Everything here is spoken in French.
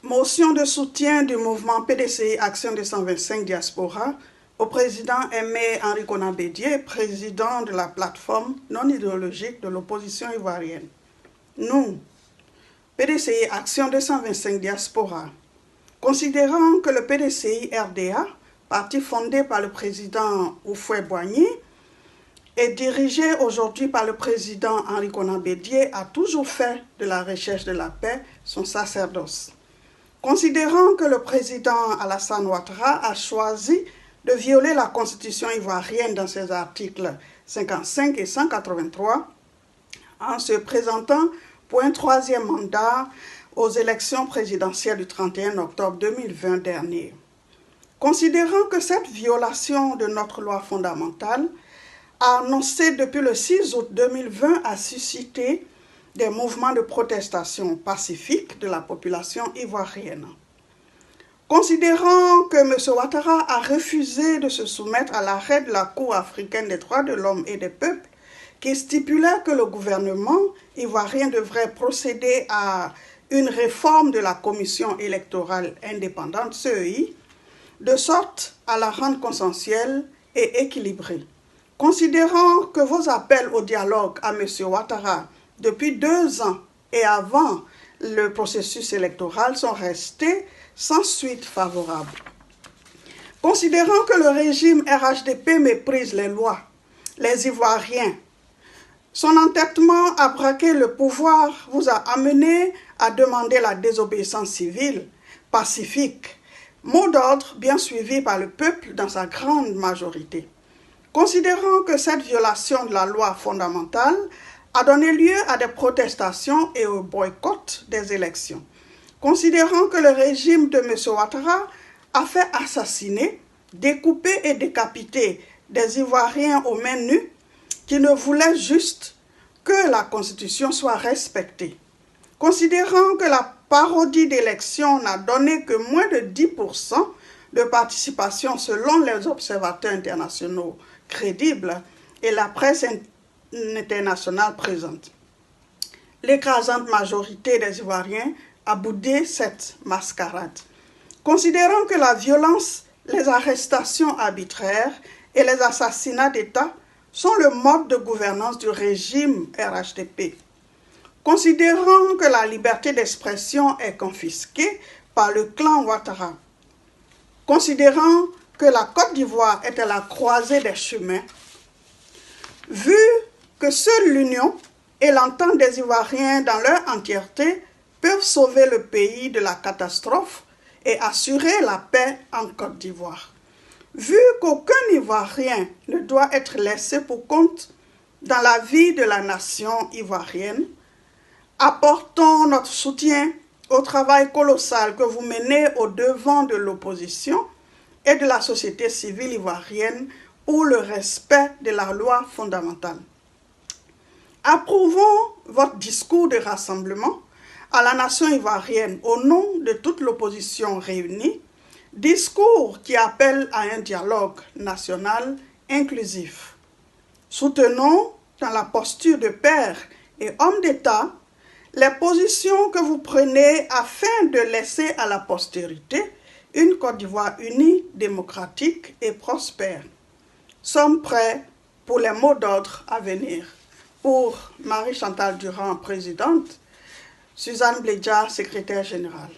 Motion de soutien du mouvement PDCI Action 225 Diaspora au président Aimé Henri Konan Bédié, président de la plateforme non idéologique de l'opposition ivoirienne. Nous, PDCI Action 225 Diaspora, considérant que le PDCI RDA, parti fondé par le président Houphouët-Boigny et dirigé aujourd'hui par le président Henri Konan Bédié, a toujours fait de la recherche de la paix son sacerdoce. Considérant que le président Alassane Ouattara a choisi de violer la constitution ivoirienne dans ses articles 55 et 183 en se présentant pour un troisième mandat aux élections présidentielles du 31 octobre 2020 dernier. Considérant que cette violation de notre loi fondamentale, annoncée depuis le 6 août 2020, a suscité des mouvements de protestation pacifiques de la population ivoirienne. Considérant que M. Ouattara a refusé de se soumettre à l'arrêt de la Cour africaine des droits de l'homme et des peuples, qui stipulait que le gouvernement ivoirien devrait procéder à une réforme de la commission électorale indépendante, CEI, de sorte à la rendre consensuelle et équilibrée. Considérant que vos appels au dialogue à M. Ouattara depuis 2 ans et avant le processus électoral sont restés sans suite favorable. Considérant que le régime RHDP méprise les lois, les Ivoiriens, son entêtement à braquer le pouvoir vous a amené à demander la désobéissance civile, pacifique, mot d'ordre bien suivi par le peuple dans sa grande majorité. Considérant que cette violation de la loi fondamentale a donné lieu à des protestations et au boycott des élections. Considérant que le régime de M. Ouattara a fait assassiner, découper et décapiter des Ivoiriens aux mains nues qui ne voulaient juste que la Constitution soit respectée. Considérant que la parodie d'élection n'a donné que moins de 10% de participation selon les observateurs internationaux crédibles et la presse internationale présente. L'écrasante majorité des Ivoiriens a boudé cette mascarade. Considérant que la violence, les arrestations arbitraires et les assassinats d'État sont le mode de gouvernance du régime RHDP. Considérant que la liberté d'expression est confisquée par le clan Ouattara. Considérant que la Côte d'Ivoire est à la croisée des chemins, vu que seule l'union et l'entente des Ivoiriens dans leur entièreté peuvent sauver le pays de la catastrophe et assurer la paix en Côte d'Ivoire. Vu qu'aucun Ivoirien ne doit être laissé pour compte dans la vie de la nation ivoirienne, apportons notre soutien au travail colossal que vous menez au devant de l'opposition et de la société civile ivoirienne pour le respect de la loi fondamentale. Approuvons votre discours de rassemblement à la nation ivoirienne au nom de toute l'opposition réunie, discours qui appelle à un dialogue national inclusif. Soutenons dans la posture de père et homme d'État les positions que vous prenez afin de laisser à la postérité une Côte d'Ivoire unie, démocratique et prospère. Sommes prêts pour les mots d'ordre à venir. Pour Marie-Chantal Durand, présidente, Suzanne Blédia, secrétaire générale.